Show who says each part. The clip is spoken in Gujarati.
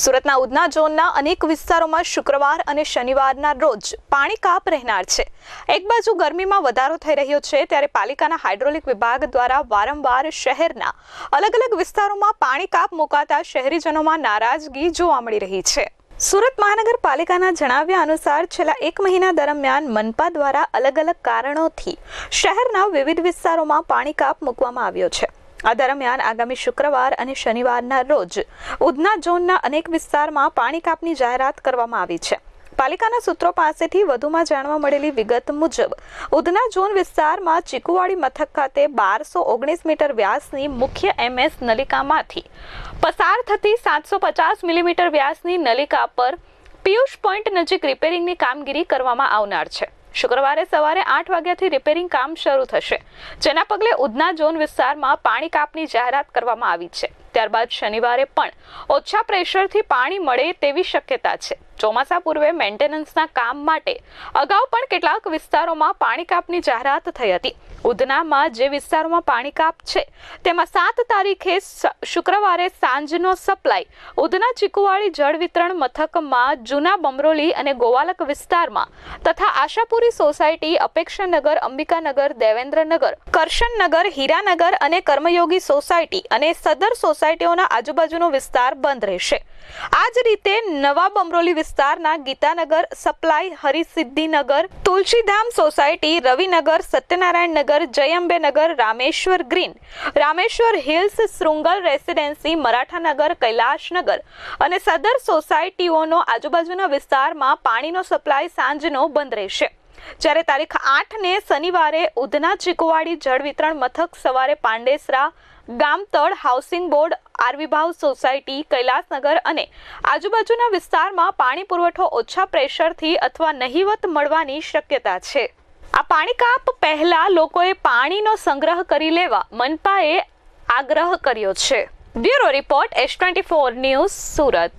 Speaker 1: સુરતના ઉધના ઝોનના અનેક વિસ્તારોમાં શુક્રવાર અને શનિવારના રોજ પાણી કાપ રહેનાર છે। એક બાજુ ગરમીમાં વધારો થઈ રહ્યો છે ત્યારે પાલિકાના હાઇડ્રોલિક વિભાગ દ્વારા વારંવાર શહેરના અલગ અલગ વિસ્તારોમાં પાણી કાપ મુકાતા શહેરીજનોમાં નારાજગી જોવા મળી રહી છે। સુરત મહાનગરપાલિકાના જણાવ્યા અનુસાર છેલ્લા એક મહિના દરમિયાન મનપા દ્વારા અલગ અલગ કારણોથી શહેરના વિવિધ વિસ્તારોમાં પાણી કાપ મૂકવામાં આવ્યો છે। આ દરમિયાન આગામી શુક્રવાર અને શનિવારના રોજ ઉધના ઝોનના અનેક વિસ્તારમાં પાણી કાપની જાહેરાત કરવામાં આવી છે। પાલિકાના સૂત્રો પાસેથી વધુમાં જાણવા મળેલી વિગત મુજબ ઉધના ઝોન વિસ્તારમાં ચીકુવાડી મથક ખાતે 1219 મીટર વ્યાસની મુખ્ય MS નલિકામાંથી પસાર થતી 750 મિલીમીટર વ્યાસની નલિકા પર પિયુષ પોઈન્ટ નજીક રિપેરિંગની કામગીરી કરવામાં આવનાર છે। શુક્રવારે સવારે 8 વાગ્યાથી રિપેરિંગ કામ શરૂ થશે, જેના પગલે ઉધના ઝોન વિસ્તારમાં પાણી કાપની જાહેરાત કરવામાં આવી છે। ત્યારબાદ શનિવારે પણ ઓછા પ્રેશરથી પાણી મળે તેવી શક્યતા છે। ચોમાસા પૂર્વે મેન્ટેનન્સના કામ માટે અગાઉ પણ કેટલાક વિસ્તારોમાં પાણી કાપની જાહેરાત થઈ હતી। ઉધનામાં જે વિસ્તારોમાં પાણી કાપ છે તેમાં 7 તારીખે શુક્રવારે સાંજનો સપ્લાય ઉધના ચીકુવાડી જળ વિતરણ મથકમાં જૂના બમરોલી અને ગોવાલક વિસ્તારમાં તથા આશાપુરી સોસાયટી, અપેક્ષાનગર, અંબિકાનગર, દેવેન્દ્રનગર, કરશનનગર, હીરાનગર અને કર્મયોગી સોસાયટી અને સદર સોસાયટીઓના આજુબાજુનો વિસ્તાર બંધ રહેશે। આ જ રીતે નવા બમરોલી વિસ્તારના Gitanagar supply, Harisiddhinagar, Tulsidham society, Ravinagar, Satyanarayannagar, Jayambenagar, Rameshwar green, Rameshwar hills, Shrungal residency, Marathanagar, Kailashnagar અને સદર સોસાયટીઓનો આજુબાજુના વિસ્તારમાં પાણીનો સપ્લાય સાંજનો બંધ રહેશે। જ્યારે તારીખ 8ને શનિવારે ઉધના ચીકુવાડી જળ વિતરણ મથક સવારે Pandesara, ગામતળ, housing board, આરવીભાવ society, Kailashnagar અને આજુબાજુના વિસ્તારમાં પાણી પુરવઠો ઓછા પ્રેશરથી અથવા નહિવત મળવાની શક્યતા છે। આ પાણી કાપ પહેલા લોકોએ પાણીનો સંગ્રહ કરી લેવા મનપાએ આગ્રહ કર્યો છે। Bureau report S24 news, Surat.